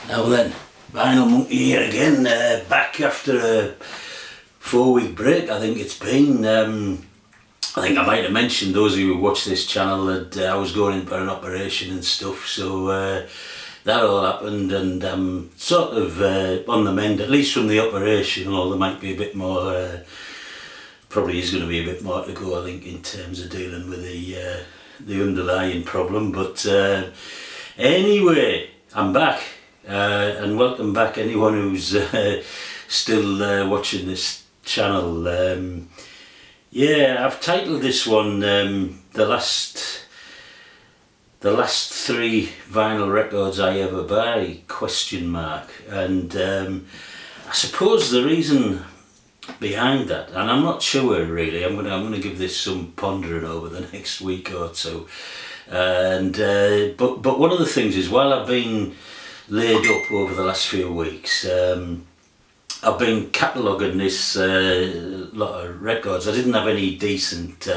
Now then, Vinyl Monkey here again, back after a 4-week break. I think it's been. I think I might have mentioned, those of you who watch this channel, that I was going in for an operation and stuff, so that all happened, and I'm sort of on the mend, at least from the operation, although there might be a bit more, probably is going to be a bit more to go, I think, in terms of dealing with the underlying problem. But anyway, I'm back. And welcome back anyone who's still watching this channel. I've titled this one the last 3 vinyl records I ever buy ? And I suppose the reason behind that, and I'm not sure really, I'm gonna give this some pondering over the next week or two. And but one of the things is, while I've been laid up over the last few weeks, I've been cataloguing this lot of records. I didn't have any decent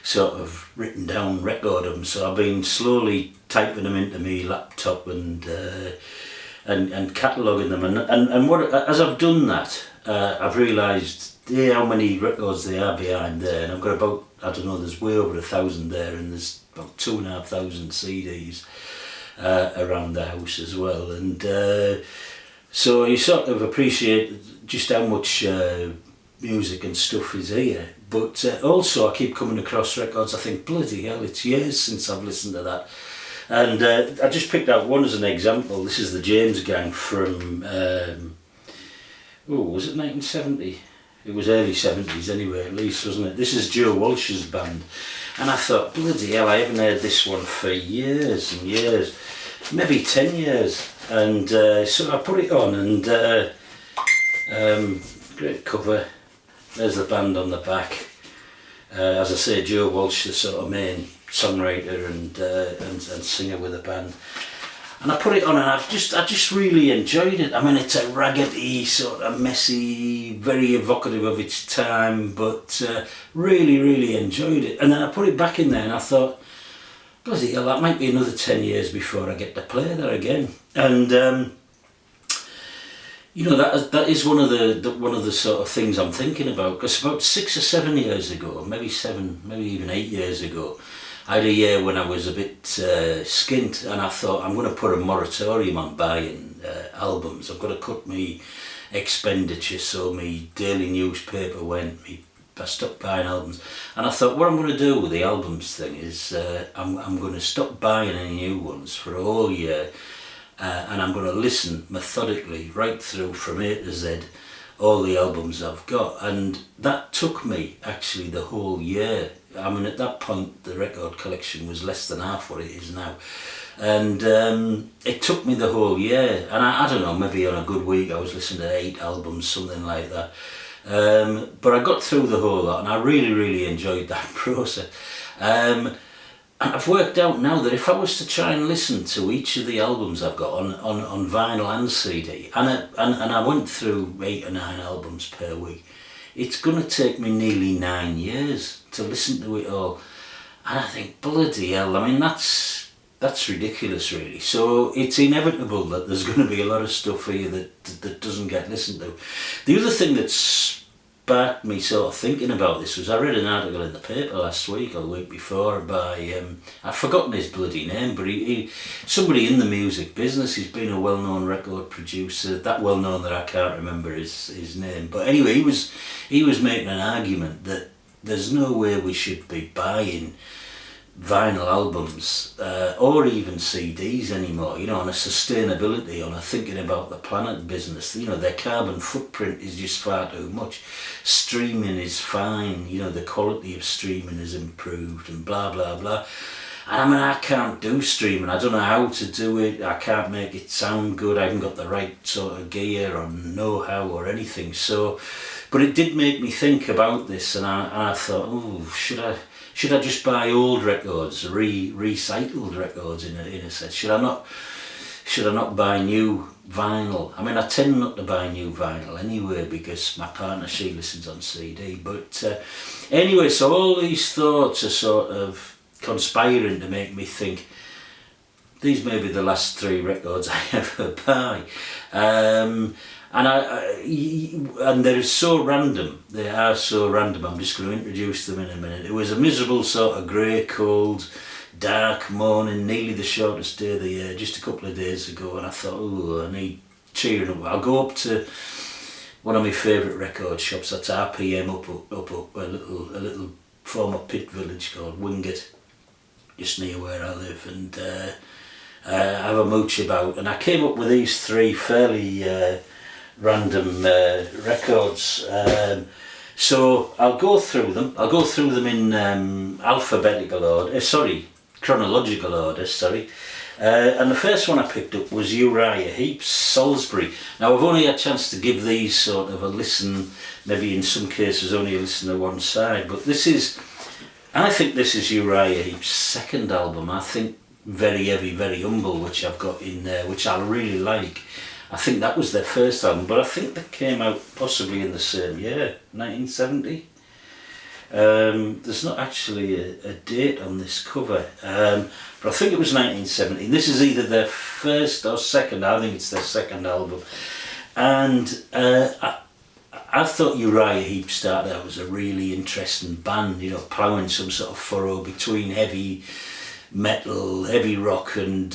sort of written down record of them, so I've been slowly typing them into my laptop and cataloguing them. And what, as I've done that, I've realised how many records there are behind there, and I've got about, I don't know, there's way over 1,000 there, and there's about 2,500 CDs around the house as well. And so you sort of appreciate just how much music and stuff is here. But also I keep coming across records, I think, bloody hell, it's years since I've listened to that. And I just picked out one as an example. This is the James Gang from, was it 1970? It was early 70s anyway, at least, wasn't it? This is Joe Walsh's band. And I thought, bloody hell, I haven't heard this one for years and years, maybe 10 years. And so I put it on, and great cover. There's the band on the back. As I say, Joe Walsh, the sort of main songwriter and singer with the band. And I put it on, and I just really enjoyed it. I mean, it's a raggedy, sort of messy, very evocative of its time, but really, really enjoyed it. And then I put it back in there, and I thought, bloody hell, that might be another 10 years before I get to play that again. And that is one of the sort of things I'm thinking about, because about 6 or 7 years ago, maybe even 8 years ago, I had a year when I was a bit skint, and I thought, I'm going to put a moratorium on buying albums. I've got to cut my expenditure, so my daily newspaper went, I stopped buying albums. And I thought, what I'm going to do with the albums thing is I'm going to stop buying any new ones for a whole year, and I'm going to listen methodically right through from A to Z all the albums I've got. And that took me actually the whole year. I mean, at that point the record collection was less than half what it is now, and it took me the whole year. And I don't know, maybe on a good week I was listening to 8 albums, something like that. But I got through the whole lot, and I really, really enjoyed that process. And I've worked out now that if I was to try and listen to each of the albums I've got on vinyl and CD, and I went through 8 or 9 albums per week, it's going to take me nearly 9 years to listen to it all. And I think, bloody hell, I mean, that's ridiculous, really. So it's inevitable that there's going to be a lot of stuff here that doesn't get listened to. The other thing that sparked me sort of thinking about this was, I read an article in the paper last week or the week before by, I've forgotten his bloody name, but he somebody in the music business. He's been a well-known record producer, that well-known that I can't remember his name. But anyway, he was making an argument that there's no way we should be buying vinyl albums or even CDs anymore, on a sustainability, on a thinking about the planet business. Their carbon footprint is just far too much. Streaming is fine, the quality of streaming is improved and blah blah blah. And I mean, I can't do streaming, I don't know how to do it, I can't make it sound good, I haven't got the right sort of gear or know-how or anything. So, but it did make me think about this, and I thought, oh, should I just buy old records, recycled records in a sense? Should I not buy new vinyl? I mean, I tend not to buy new vinyl anyway, because my partner, she listens on CD. But anyway, so all these thoughts are sort of conspiring to make me think these may be the last 3 records I ever buy. And they're so random. They are so random. I'm just going to introduce them in a minute. It was a miserable sort of grey, cold, dark morning, nearly the shortest day of the year, just a couple of days ago, and I thought, oh, I need cheering up. I'll go up to one of my favourite record shops. That's RPM up a little former pit village called Wingate, just near where I live, and have a mooch about. And I came up with these 3 fairly random records. So I'll go through them. I'll go through them in alphabetical order. Chronological order. And the first one I picked up was Uriah Heap Salsbury. Now I've only had a chance to give these sort of a listen, maybe in some cases only a listen to one side, but I think this is Uriah Heap's second album. I think Very Heavy, Very Humble, which I've got in there, which I really like. I think that was their first album, but I think that came out possibly in the same year, 1970. There's not actually a date on this cover, but I think it was 1970. This is either their first or second. I think it's their second album. And I thought Uriah Heap started out as a really interesting band, you know, ploughing some sort of furrow between heavy metal, heavy rock and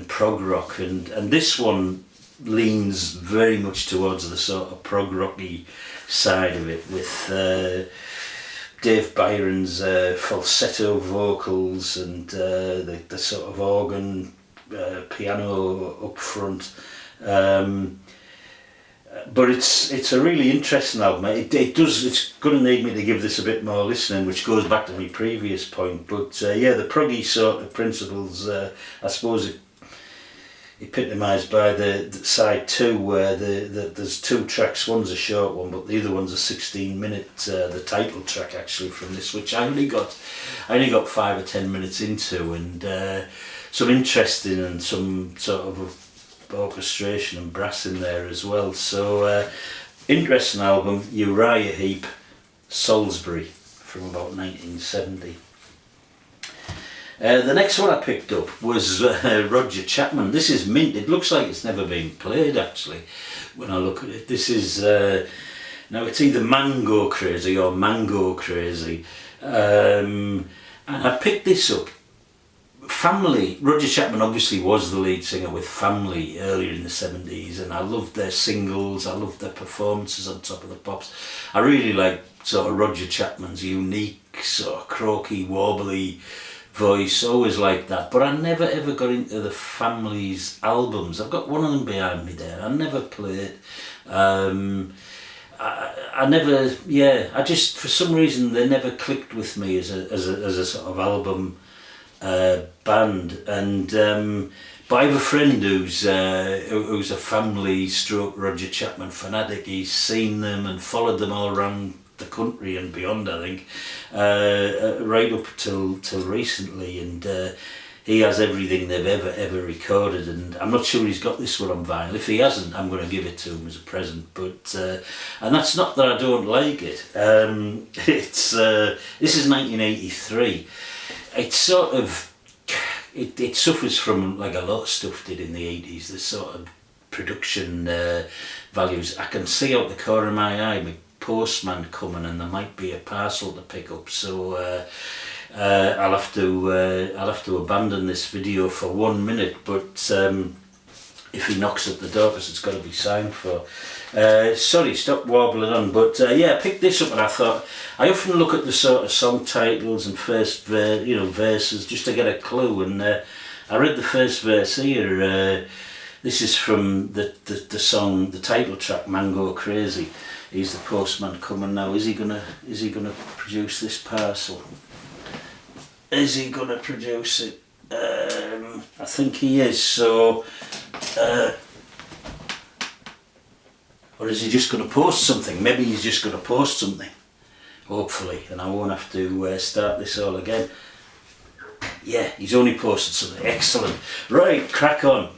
prog rock, and this one leans very much towards the sort of prog rocky side of it, with Dave Byron's falsetto vocals and the sort of organ, piano up front. But it's a really interesting album. It's going to need me to give this a bit more listening, which goes back to my previous point. But yeah, the proggy sort of principles, I suppose, epitomised by the side 2, where there's 2 tracks. One's a short one, but the other one's a 16-minute, the title track actually from this, which I only got 5 or 10 minutes into, and some interesting and some sort of orchestration and brass in there as well. So interesting album, Uriah Heap Salsbury, from about 1970. The next one I picked up was Roger Chapman. This is mint. It looks like it's never been played actually when I look at it. This is now it's either Mango Crazy or Mango Crazy, and I picked this up. Family, Roger Chapman obviously was the lead singer with Family earlier in the 70s, and I loved their singles, I loved their performances on Top of the Pops. I really liked sort of Roger Chapman's unique, sort of croaky, wobbly voice, always like that, but I never ever got into the Family's albums. I've got one of them behind me there. I never played. I never, I just, for some reason, they never clicked with me as a sort of album band. And but I have a friend who's a Family stroke Roger Chapman fanatic. He's seen them and followed them all around the country and beyond, I think, right up till recently, and he has everything they've ever recorded, and I'm not sure he's got this one on vinyl. If he hasn't, I'm going to give it to him as a present. But and that's not that I don't like it. This is 1983. It's sort of it suffers from, like a lot of stuff did in the 80s, the sort of production values. I can see out the corner of my eye my postman coming, and there might be a parcel to pick up, so I'll have to abandon this video for 1 minute, but if he knocks at the door, because it's got to be signed for. Sorry, stop warbling on, but yeah, I picked this up and I thought, I often look at the sort of song titles and first verses just to get a clue, and I read the first verse here. This is from the song, the title track, Mango Crazy. He's the postman coming now. Is he gonna produce this parcel? Is he gonna produce it? I think he is. So, or is he just gonna post something? Maybe he's just gonna post something. Hopefully, and I won't have to start this all again. Yeah, he's only posted something. Excellent. Right, crack on.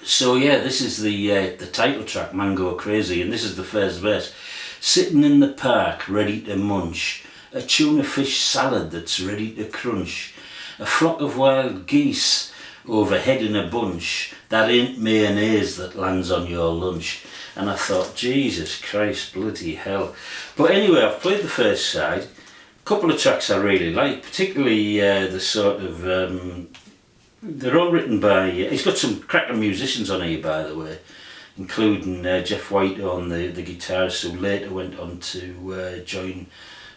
So yeah, this is the title track, Mango Crazy, and this is the first verse. Sitting in the park, ready to munch, a tuna fish salad that's ready to crunch, a flock of wild geese overhead in a bunch, that ain't mayonnaise that lands on your lunch. And I thought, Jesus Christ, bloody hell. But anyway, I've played the first side. A couple of tracks I really like, particularly the sort of, they're all written by, he's got some cracking musicians on here, by the way, including Jeff White on the guitarist, who later went on to join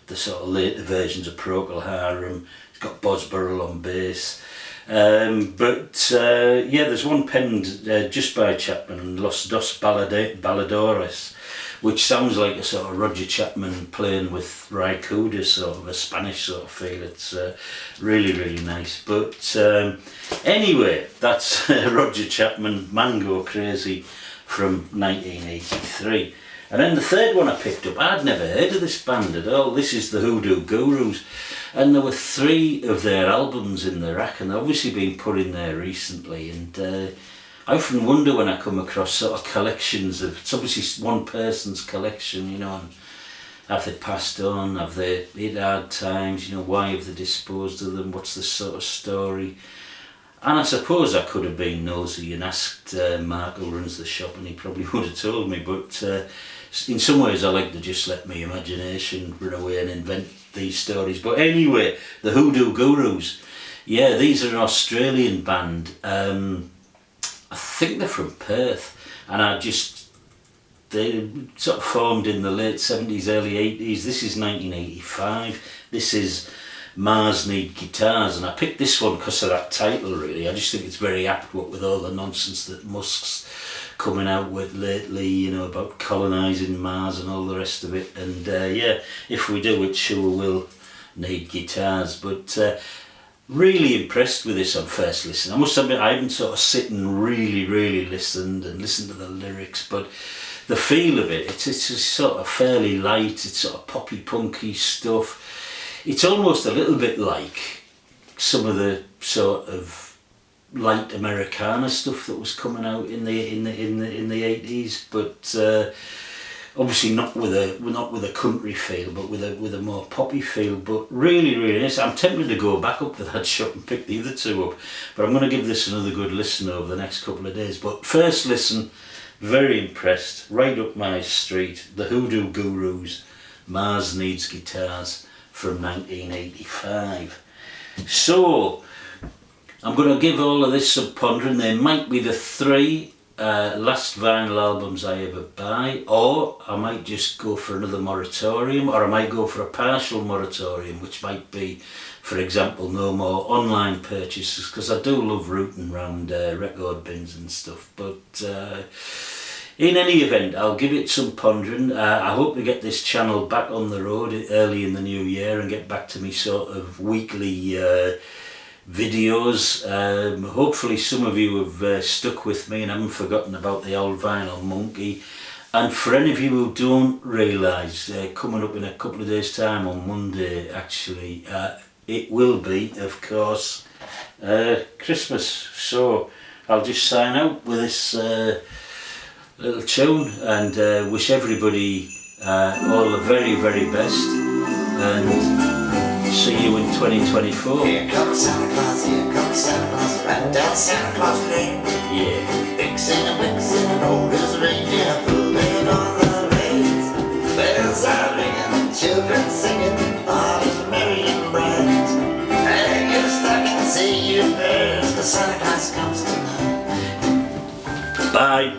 the sort of later versions of Procol Harum. He's got Boz Burrell on bass. Yeah, there's one penned just by Chapman, Los Dos Baladores, which sounds like a sort of Roger Chapman playing with Ry Cooder, sort of a Spanish sort of feel. It's really, really nice. But anyway, that's Roger Chapman, Mango Crazy from 1983. And then the third one I picked up, I'd never heard of this band at all. This is the Hoodoo Gurus. And there were 3 of their albums in the rack, and they've obviously been put in there recently. And I often wonder when I come across sort of collections of, it's obviously one person's collection, you know, and have they passed on, have they had hard times, you know, why have they disposed of them, what's the sort of story. And I suppose I could have been nosy and asked Mark, who runs the shop, and he probably would have told me, but in some ways I like to just let my imagination run away and invent these stories. But anyway, the Hoodoo Gurus, yeah, these are an Australian band. I think they're from Perth, and they sort of formed in the late 70s, early 80s. This is 1985. This is Mars Need Guitars, and I picked this one because of that title, really. I just think it's very apt, what with all the nonsense that Musk's coming out with lately, you know, about colonising Mars and all the rest of it. And yeah, if we do, it sure will need guitars. But really impressed with this on first listen. I must admit, I haven't sort of sit and really listened to the lyrics, but the feel of it, it's just sort of fairly light, it's sort of poppy punky stuff. It's almost a little bit like some of the sort of light Americana stuff that was coming out in the 80s, but obviously not with a country feel, but with a more poppy feel. But really nice. I'm tempted to go back up to that shop and pick the other 2 up, but I'm going to give this another good listen over the next couple of days. But first listen, very impressed, right up my street. The Hoodoo Gurus, Mars Needs Guitars from 1985. So I'm going to give all of this some pondering. They might be the 3 last vinyl albums I ever buy, or I might just go for another moratorium, or I might go for a partial moratorium, which might be, for example, no more online purchases, because I do love rooting around record bins and stuff. But in any event, I'll give it some pondering. I hope to get this channel back on the road early in the new year and get back to me sort of weekly videos. Hopefully some of you have stuck with me and haven't forgotten about the old vinyl monkey. And for any of you who don't realise, coming up in a couple of days time, on Monday actually, it will be, of course, Christmas. So I'll just sign out with this little tune and wish everybody all the very best, and see you in 2024. Here comes Santa Claus, right down Santa Claus Lane. Yeah. Vixen and Blitzen and old as reindeer, pulling on the reins. Bells are ringing, children singing, all is merry and bright. Hang your stocking, say your prayers, 'cause Santa Claus comes tonight. Bye.